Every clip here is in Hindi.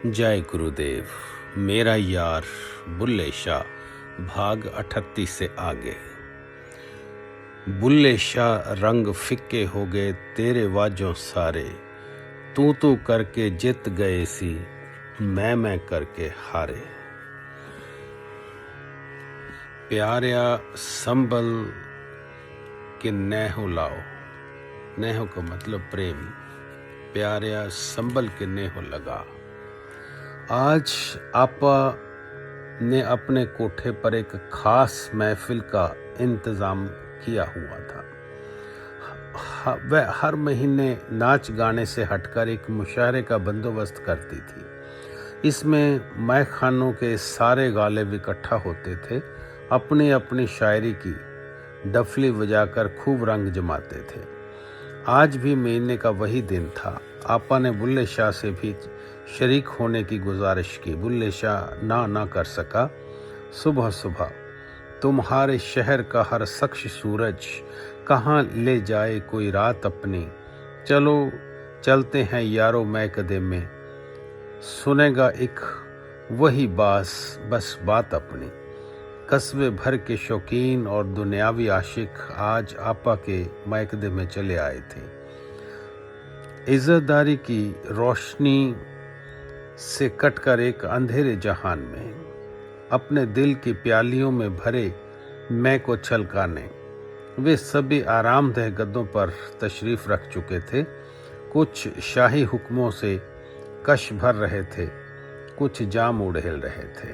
जय गुरुदेव। मेरा यार बुल्ले शाह, भाग 38 से आगे। बुल्ले शाह रंग फिक्के हो गए तेरे वाजों सारे, तू करके जित गए सी, मैं करके हारे। प्यारिया संभल के नेहो लाओ, नेहो का मतलब प्रेम। प्यारिया संभल के नेहो लगा। आज आपा ने अपने कोठे पर एक खास महफिल का इंतज़ाम किया हुआ था। वह हर महीने नाच गाने से हटकर एक मुशायरे का बंदोबस्त करती थी। इसमें मैखानों के सारे गालिब इकट्ठा होते थे, अपनी अपनी शायरी की डफली बजाकर खूब रंग जमाते थे। आज भी महीने का वही दिन था। आपा ने बुल्ले शाह से भी शरीक होने की गुजारिश की। बुल्ले शाह ना कर सका। सुबह सुबह तुम्हारे शहर का हर शख्स सूरज कहाँ ले जाए कोई रात अपनी, चलो चलते हैं यारो मैकदे में, सुनेगा एक वही बस बात अपनी। कस्बे भर के शौकीन और दुनियावी आशिक आज आपा के मैकदे में चले आए थे। इज्जतदारी की रोशनी से कटकर एक अंधेरे जहान में अपने दिल की प्यालियों में भरे मैं को छलकाने वे सभी आरामदेह गद्दों पर तशरीफ रख चुके थे। कुछ शाही हुक्मों से कश भर रहे थे, कुछ जाम उड़ेल रहे थे।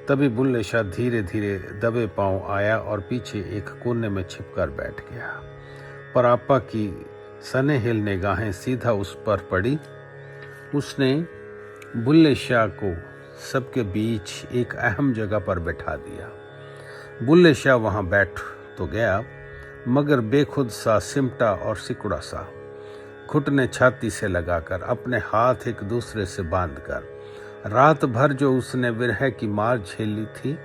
तभी बुल्ले शाह धीरे धीरे दबे पांव आया और पीछे एक कोने में छिपकर बैठ गया। पर आपा की सनेहिल निगाहें सीधा उस पर पड़ी। उसने बुल्ले शाह को सबके बीच एक अहम जगह पर बैठा दिया। बुल्ले शाह वहां बैठ तो गया, मगर बेखुद सा, सिमटा और सिकुड़ा सा, घुटने छाती से लगाकर, अपने हाथ एक दूसरे से बांधकर। रात भर जो उसने विरह की मार झेली थी,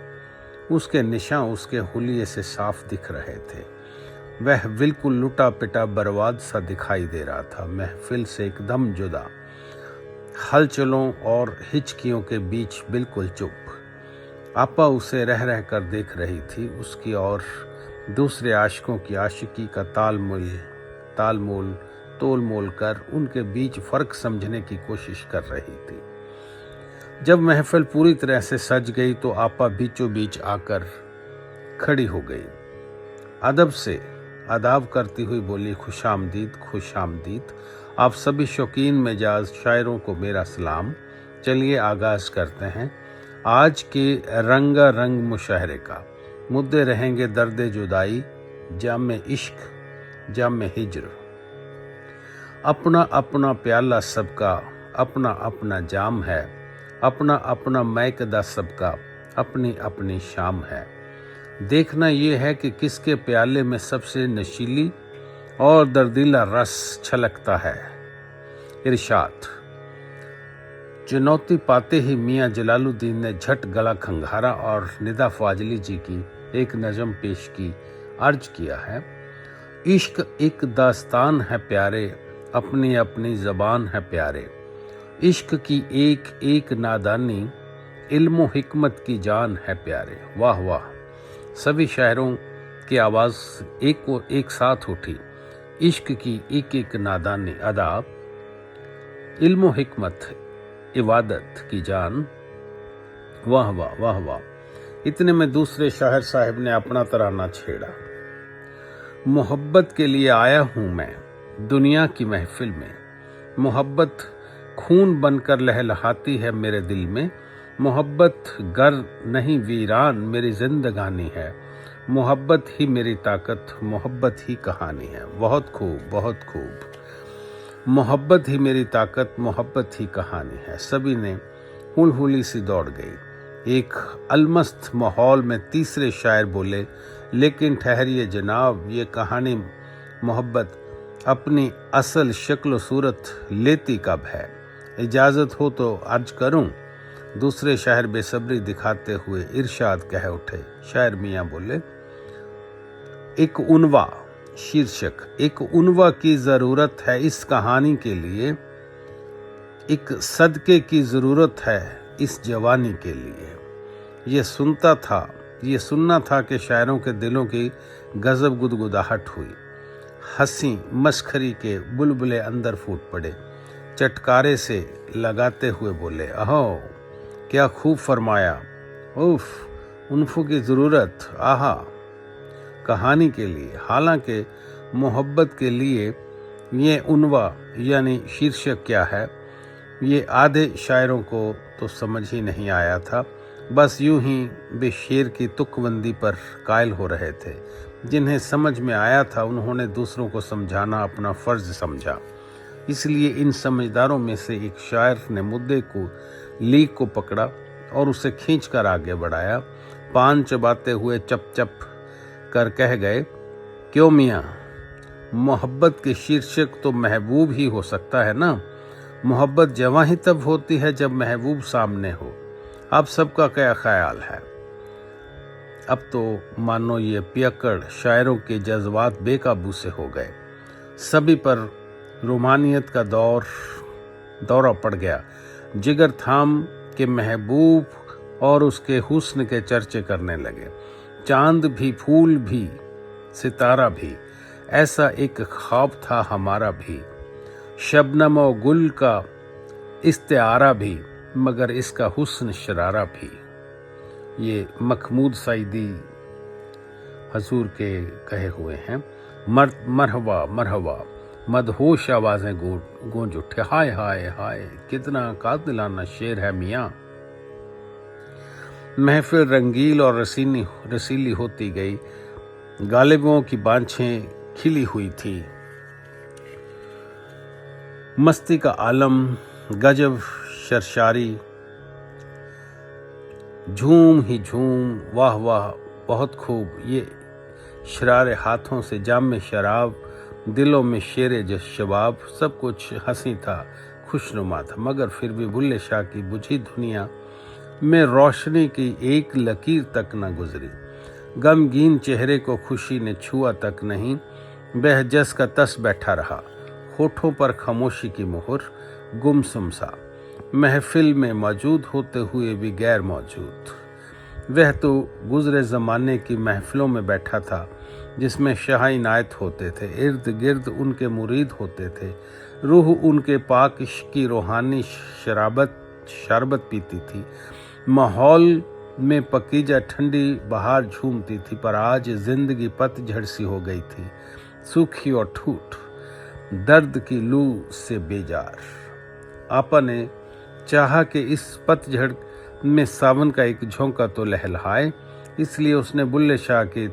उसके निशान उसके हुलिये से साफ दिख रहे थे। वह बिल्कुल लुटा पिटा बर्बाद सा दिखाई दे रहा था, महफिल से एकदम जुदा, हलचलों और हिचकियों के बीच बिल्कुल चुप। आपा उसे रह कर देख रही थी। उसकी और दूसरे आशिकों की आशिकी का तोल मोल कर उनके बीच फर्क समझने की कोशिश कर रही थी। जब महफिल पूरी तरह से सज गई तो आपा बीचों बीच आकर खड़ी हो गई। अदब से आदाब करती हुई बोली, खुशामदीद, आप सभी शौकीन मिजाज शायरों को मेरा सलाम। चलिए आगाज करते हैं आज के रंगा रंग मुशायरे का। मुद्दे रहेंगे दर्द जुदाई, जाम इश्क, जाम हिज्र। अपना अपना प्याला सबका, अपना अपना जाम है, अपना अपना मैकदा सबका, अपनी अपनी शाम है। देखना ये है कि किसके प्याले में सबसे नशीली और दर्दीला रस छलकता है। इरशाद। चुनौती पाते ही मियाँ जलालुद्दीन ने झट गला खंघारा और निदा फाजली जी की एक नज़म पेश की। अर्ज किया है, इश्क एक दास्तान है प्यारे, अपनी अपनी ज़बान है प्यारे। इश्क की एक एक नादानी, इल्म हिकमत की जान है प्यारे। वाह वाह। सभी शायरों की आवाज़ एक साथ उठी। इश्क की एक एक नादानी, अदाब, इल्म हिकमत, इबादत की जान। वाह वाह वाह वाह। इतने में दूसरे शायर साहब ने अपना तराना छेड़ा। मोहब्बत के लिए आया हूँ मैं दुनिया की महफिल में, मोहब्बत खून बनकर लहलहाती है मेरे दिल में, मोहब्बत गर नहीं वीरान मेरी जिंदगानी है, मोहब्बत ही मेरी ताकत, मोहब्बत ही कहानी है। बहुत खूब, बहुत खूब। मोहब्बत ही मेरी ताकत, मोहब्बत ही कहानी है। सभी ने हुलहुली सी दौड़ गई। एक अलमस्त माहौल में तीसरे शायर बोले, लेकिन ठहरिए जनाब, ये कहानी मोहब्बत अपनी असल शक्ल सूरत लेती कब है? इजाज़त हो तो अर्ज करूं। दूसरे शायर बेसब्री दिखाते हुए इरशाद कह उठे। शायर मियाँ बोले, एक उनवा, शीर्षक, एक उनवा की ज़रूरत है इस कहानी के लिए एक सदके की ज़रूरत है इस जवानी के लिए। ये सुनना था कि शायरों के दिलों की गजब गुदगुदाहट हुई। हंसी मस्खरी के बुलबुले अंदर फूट पड़े, चटकारे से लगाते हुए बोले, अहो क्या खूब फरमाया, उफ, उन्फों की ज़रूरत, आहा। कहानी के लिए, हालांकि मोहब्बत के लिए ये उन्वा यानी शीर्षक क्या है, ये आधे शायरों को तो समझ ही नहीं आया था। बस यूं ही वे शेर की तुकबंदी पर कायल हो रहे थे। जिन्हें समझ में आया था उन्होंने दूसरों को समझाना अपना फर्ज समझा। इसलिए इन समझदारों में से एक शायर ने मुद्दे को, लीक को पकड़ा और उसे खींचकर आगे बढ़ाया। पान चबाते हुए चप चप कर कह गए, क्यों मियाँ, मोहब्बत के शीर्षक तो महबूब ही हो सकता है ना। मोहब्बत जवां ही तब होती है जब महबूब सामने हो। आप सबका क्या ख्याल है? अब तो मानो ये पियक्कड़ शायरों के जज्बात बेकाबू से हो गए। सभी पर रोमानियत का दौरा पड़ गया। जिगर थाम के महबूब और उसके हुस्न के चर्चे करने लगे। चांद भी, फूल भी, सितारा भी, ऐसा एक ख्वाब था हमारा भी। शबनम और गुल का इस्तेआरा भी, मगर इसका हुस्न शरारा भी। ये मखमूद सईदी हजूर के कहे हुए हैं। मरहबा मरहबा मदहोश आवाजें गूंज उठे, हाय हाय हाय कितना कातिलाना शेर है मियाँ। महफिल रंगील और रसीली होती गई। गालिबों की बांछें खिली हुई थी। मस्ती का आलम, गजब शरशारी, झूम ही झूम, वाह वाह बहुत खूब। ये शरारे हाथों से जाम में शराब, दिलों में शेरे शबाब, सब कुछ हंसी था, खुशनुमा था। मगर फिर भी बुल्ले शाह की बुझी दुनिया में रोशनी की एक लकीर तक न गुजरी। गमगीन चेहरे को खुशी ने छुआ तक नहीं। वह जस का तस बैठा रहा, होठों पर खामोशी की मोहर, गुमसुम सा, महफिल में मौजूद होते हुए भी गैर मौजूद। वह तो गुजरे ज़माने की महफिलों में बैठा था जिसमें शाह इनायत होते थे, इर्द गिर्द उनके मुरीद होते थे। रूह उनके पाक इश्क की रूहानी शरबत पीती थी। माहौल में पकीजा ठंडी बहार झूमती थी। पर आज जिंदगी पतझड़ सी हो गई थी, सूखी और ठूठ, दर्द की लू से बेजार। आपा ने चाहा कि इस पतझड़ में सावन का एक झोंका तो लहलहाए, इसलिए उसने बुल्ले शाह की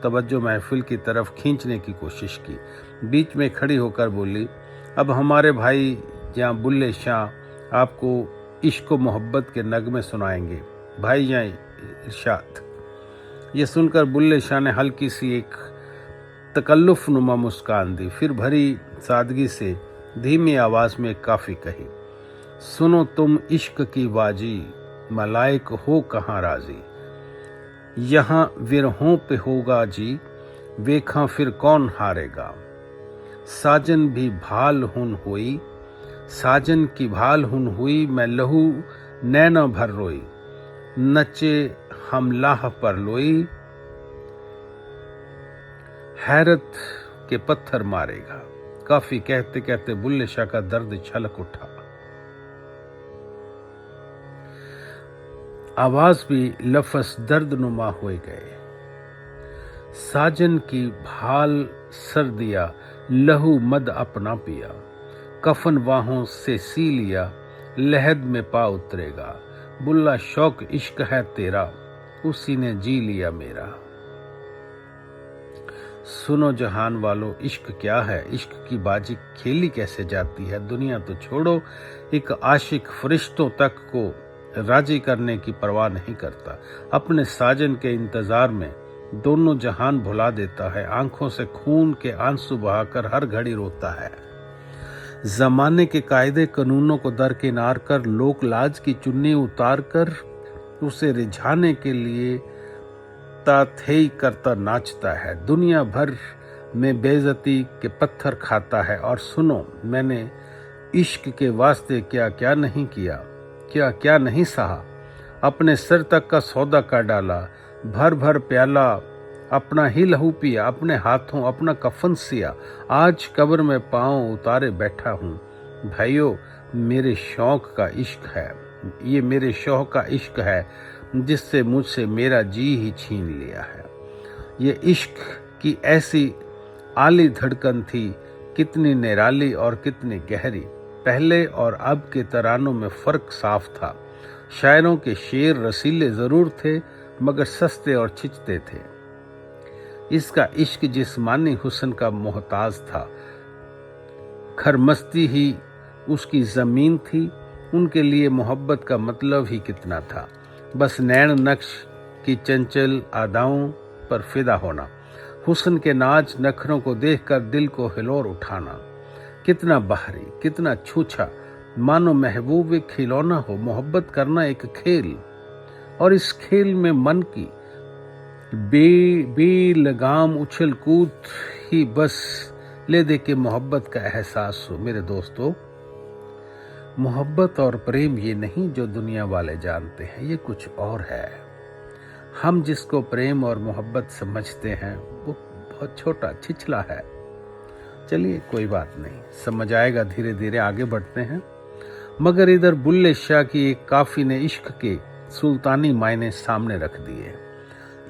तवज्जो महफिल की तरफ खींचने की कोशिश की। बीच में खड़ी होकर बोली, अब हमारे भाई जहाँ बुल्ले शाह आपको इश्क व मोहब्बत के नगमे सुनाएंगे। भाई यहाँ इरशाद। ये सुनकर बुल्ले शाह ने हल्की सी एक तकल्लुफ नुमा मुस्कान दी, फिर भरी सादगी से धीमी आवाज में काफी कही, सुनो तुम इश्क की बाजी, मलाइक हो कहाँ राजी। यहाँ विरहों पे होगा जी, वेखा फिर कौन हारेगा। साजन भी भाल हुन हुई, साजन की भाल हुन हुई, मैं लहू नैना भर रोई, नचे हम लाह पर लोई, हैरत के पत्थर मारेगा। काफी कहते कहते बुल्ले शाह का दर्द छलक उठा। आवाज भी लफ्ज दर्दनुमा हो गए। साजन की भाल सर दिया, लहू मद अपना पिया, कफन बाहों से सी लिया, लहद में पा उतरेगा। बुल्ला शौक इश्क है तेरा, उसी ने जी लिया मेरा। सुनो जहान वालों, इश्क क्या है, इश्क की बाजी खेली कैसे जाती है। दुनिया तो छोड़ो, एक आशिक फरिश्तों तक को राजी करने की परवाह नहीं करता। अपने साजन के इंतजार में दोनों जहान भुला देता है, आंखों से खून के आंसू बहाकर हर घड़ी रोता है। जमाने के कायदे कानूनों को दरकिनार कर, लोक लाज की चुन्नी उतार कर उसे रिझाने के लिए ताथेई करता नाचता है। दुनिया भर में बेइज्जती के पत्थर खाता है। और सुनो, मैंने इश्क के वास्ते क्या क्या नहीं किया, क्या क्या नहीं सहा, अपने सिर तक का सौदा कर डाला, भर भर प्याला अपना ही लहू पिया, अपने हाथों अपना कफन सिया, आज कब्र में पांव उतारे बैठा हूँ। भाइयों, मेरे शौक का इश्क है, ये मेरे शौक का इश्क है जिससे मुझसे मेरा जी ही छीन लिया है। ये इश्क की ऐसी आली धड़कन थी, कितनी निराली और कितनी गहरी। पहले और अब के तरानों में फर्क साफ था। शायरों के शेर रसीले जरूर थे मगर सस्ते और छिचते थे। इसका इश्क जिस्मानी हुस्न का मोहताज था, खरमस्ती ही उसकी जमीन थी। उनके लिए मोहब्बत का मतलब ही कितना था, बस नैन नक्श की चंचल अदाओं पर फिदा होना, हुस्न के नाच नखरों को देखकर दिल को हिलोर उठाना। कितना बाहरी, कितना छूछा, मानो महबूब एक खिलौना हो, मोहब्बत करना एक खेल, और इस खेल में मन की बेलगाम उछल कूद ही बस ले दे के मोहब्बत का एहसास हो। मेरे दोस्तों, मोहब्बत और प्रेम ये नहीं जो दुनिया वाले जानते हैं, ये कुछ और है। हम जिसको प्रेम और मोहब्बत समझते हैं वो बहुत छोटा छिछला है। चलिए कोई बात नहीं, समझ आएगा, धीरे धीरे आगे बढ़ते हैं। मगर इधर बुल्ले शाह की एक काफी ने इश्क के सुल्तानी मायने सामने रख दिए।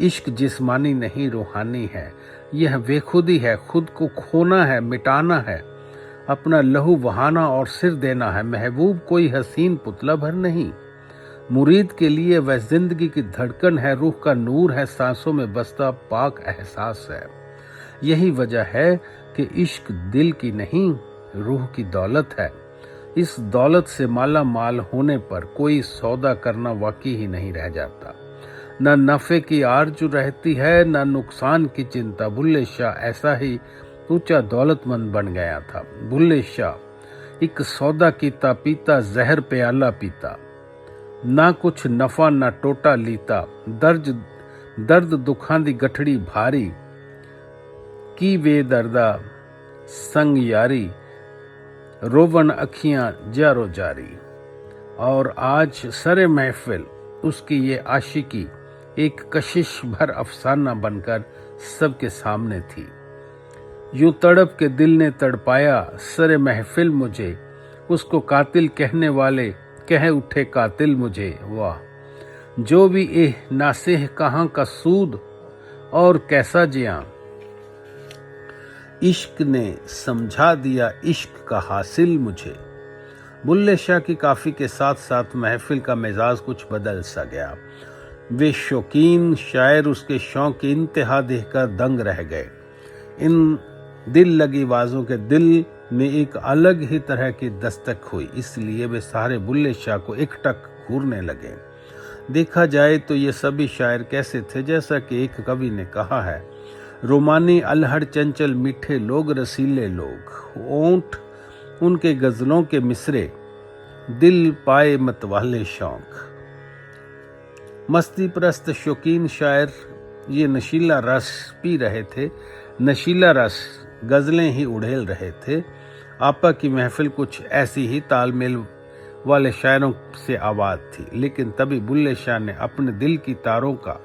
इश्क जिस्मानी नहीं रूहानी है, यह बेखुदी है, खुद को खोना है, मिटाना है, अपना लहू बहाना और सिर देना है। महबूब कोई हसीन पुतला भर नहीं, मुरीद के लिए वह जिंदगी की धड़कन है, रूह का नूर है, सांसों में बसता पाक एहसास है। यही वजह है कि इश्क दिल की नहीं रूह की दौलत है। इस दौलत से माला माल होने पर कोई सौदा करना वाकई ही नहीं रह जाता। न नफे की आरजू रहती है, न नुकसान की चिंता। बुल्ले शाह ऐसा ही ऊंचा दौलतमंद बन गया था। बुल्ले शाह एक सौदा कीता पीता, जहर प्याला पीता, ना कुछ नफा ना टोटा लीता। दर्द दुखां दी गठड़ी भारी, की वे दर्दा संग यारी, रोवन अखियां जारो जारी। और आज सरे महफिल उसकी ये आशिकी एक कशिश भर अफसाना बनकर सबके सामने थी। यूं तड़प के दिल ने तड़पाया सरे महफिल मुझे, उसको कातिल कहने वाले कह उठे कातिल मुझे। वाह, जो भी एह नासेह कहाँ का सूद और कैसा जिया, इश्क ने समझा दिया इश्क का हासिल मुझे। बुल्ले शाह की काफी के साथ साथ महफिल का मिजाज कुछ बदल सा गया। वे शौकीन शायर उसके शौक की इंतहा देखकर दंग रह गए। इन दिल लगी आवाजों के दिल में एक अलग ही तरह की दस्तक हुई, इसलिए वे सारे बुल्ले शाह को एकटक घूरने लगे। देखा जाए तो ये सभी शायर कैसे थे, जैसा कि एक कवि ने कहा है, रोमानी अलहड़ चंचल मीठे लोग रसीले लोग, ओंठ उनके गजलों के मिसरे, दिल पाए मतवाले शौक। मस्ती परस्त शौकीन शायर ये नशीला रस पी रहे थे, नशीला रस गजलें ही उड़ेल रहे थे। आपा की महफिल कुछ ऐसी ही तालमेल वाले शायरों से आबाद थी। लेकिन तभी बुल्ले शाह ने अपने दिल की तारों का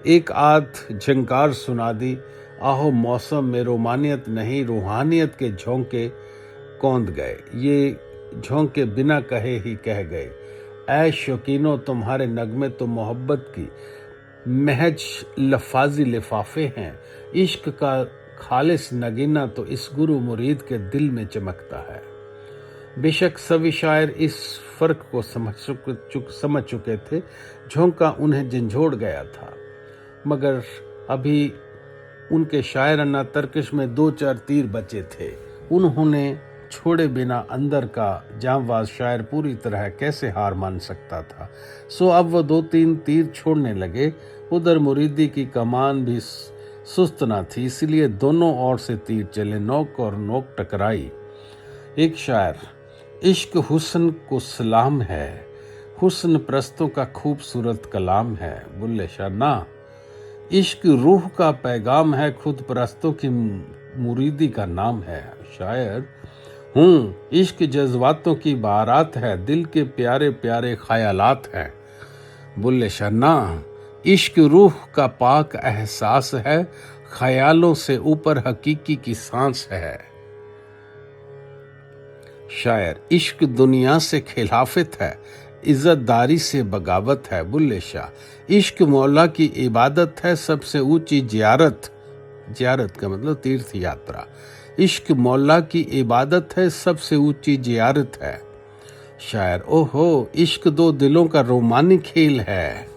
एक आध झंकार सुना दी। आहो मौसम में रोमानियत नहीं, रूहानियत के झोंके कौंध गए। ये झोंके बिना कहे ही कह गए, ऐ शौकीनों तुम्हारे नगमे तो मोहब्बत की महज लफाजी लिफाफे हैं। इश्क का खालिस नगीना तो इस गुरु मुरीद के दिल में चमकता है। बेशक सभी शायर इस फर्क को समझ चुके थे। झोंका उन्हें झंझोड़ गया था, मगर अभी उनके शायराना तर्कश में 2-4 तीर बचे थे। उन्होंने छोड़े बिना अंदर का जांबाज शायर पूरी तरह कैसे हार मान सकता था। सो अब वो 2-3 तीर छोड़ने लगे। उधर मुरीदी की कमान भी सुस्त न थी, इसलिए दोनों ओर से तीर चले, नोक और नोक टकराई। एक शायर, इश्क हुस्न को सलाम है, हुस्न प्रस्तों का खूबसूरत कलाम है। बुल्ले शाह, ना, इश्क रूह का पैगाम है, खुद परस्तों की मुरीदी का नाम है। शायर हूँ, इश्क जज्बातों की बारात है, दिल के प्यारे प्यारे ख्यालात हैं। बुल्ले शाह ना, इश्क रूह का पाक एहसास है, ख्यालों से ऊपर हकीकी की सांस है। शायर इश्क दुनिया से खिलाफत है, इज्जतदारी से बगावत है। बुल्ले शाह इश्क मौला की इबादत है, सबसे ऊंची जियारत। जियारत का मतलब तीर्थ यात्रा। इश्क मौला की इबादत है, सबसे ऊंची जियारत है। शायर ओहो, इश्क दो दिलों का रोमानी खेल है।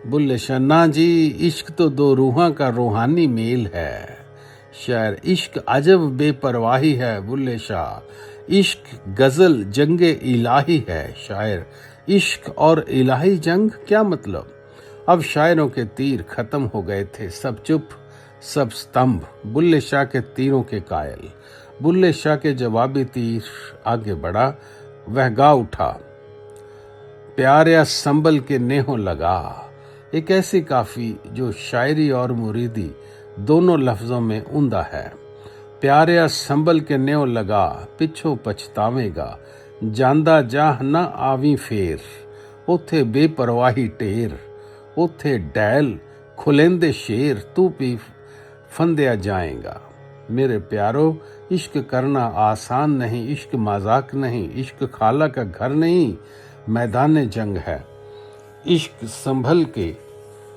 बुल्ले शाह ना जी, इश्क तो दो रूहां का रूहानी मेल है। शायर इश्क अजब बेपरवाही है। बुल्ले शाह इश्क गजल जंगे इलाही है। शायर इश्क और इलाही जंग क्या मतलब? अब शायरों के तीर खत्म हो गए थे, सब चुप सब स्तंभ। बुल्ले शाह के तीरों के कायल। बुल्ले शाह के जवाबी तीर आगे बढ़ा, वह गा उठा, प्यारिया संभल के नेहों लगा। एक ऐसी काफी जो शायरी और मुरीदी दोनों लफ्जों में उमदा है। प्यारिया संभल के नेहों लगा, पिछो पछतावेगा, ਜਾਂਦਾ जाह ना आवी फेर। उथे बेपरवाही टेर, उथे डैल खुलेंदे शेर, तू भी फंदिया जाएगा। मेरे प्यारो, इश्क करना आसान नहीं, इश्क मजाक नहीं, इश्क खाला का घर नहीं, मैदान जंग है। इश्क संभल के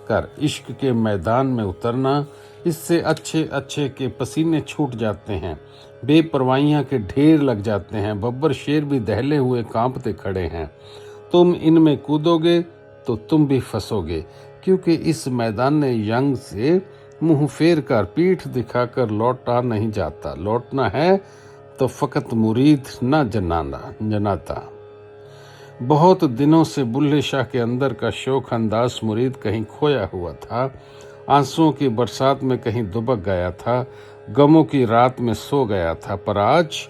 कर, इश्क के मैदान में उतरना, इससे अच्छे अच्छे के पसीने छूट जाते हैं, बेपरवाहियां के ढेर लग जाते हैं, बब्बर शेर भी दहले हुए कांपते खड़े हैं। तुम इनमें कूदोगे तो तुम भी फंसोगे, क्योंकि इस मैदान जंग से मुंह फेर कर, पीठ दिखाकर लौटा नहीं जाता। लौटना है तो फकत मुरीद न जनाता। बहुत दिनों से बुल्ले शाह के अंदर का शौक अंदाज मुरीद कहीं खोया हुआ था, आंसुओं की बरसात में कहीं दुबक गया था, गमों की रात में सो गया था। पर आज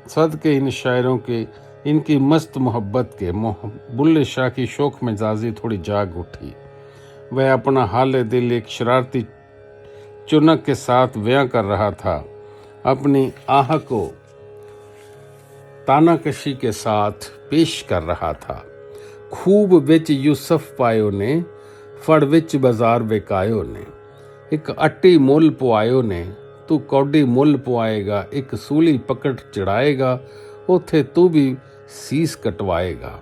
सदके इन शायरों के, इनकी मस्त मोहब्बत के, बुल्ले शाह की शौक मिजाजी थोड़ी जाग उठी। वह अपना हाल दिल एक शरारती चुनक के साथ बयां कर रहा था, अपनी आह को तानाकशी के साथ पेश कर रहा था। खूब विच यूसुफ पायो ने, फड़ विच बाजार विकायो ने। एक अट्टी मुल पुआयो ने, तू कौडी मुल पुआएगा। एक सूली पकड़ चढ़ाएगा, उथे तू भी सीस कटवाएगा।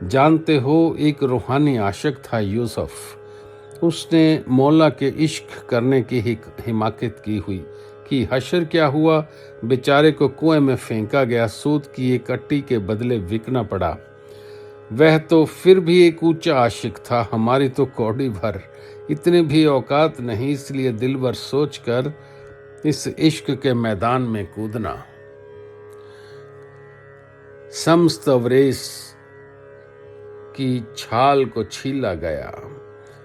जानते हो, एक रूहानी आशिक था यूसुफ। उसने मौला के इश्क करने की हिमाकत की हुई कि हशर क्या हुआ, बेचारे को कुएं में फेंका गया, सूद की एक अट्टी के बदले बिकना पड़ा। वह तो फिर भी एक ऊंचा आशिक था, हमारी तो कौड़ी भर इतने भी औकात नहीं, इसलिए दिल भर सोच कर इस इश्क के मैदान में कूदना। समस्त अवरेश की छाल को छीला गया,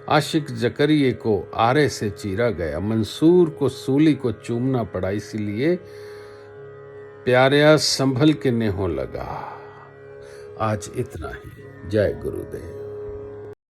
आशिक जकरिए को आरे से चीरा गया, मंसूर को सूली को चूमना पड़ा, इसलिए प्यारिया संभल के नेहों लगा। आज इतना ही। जय गुरुदेव।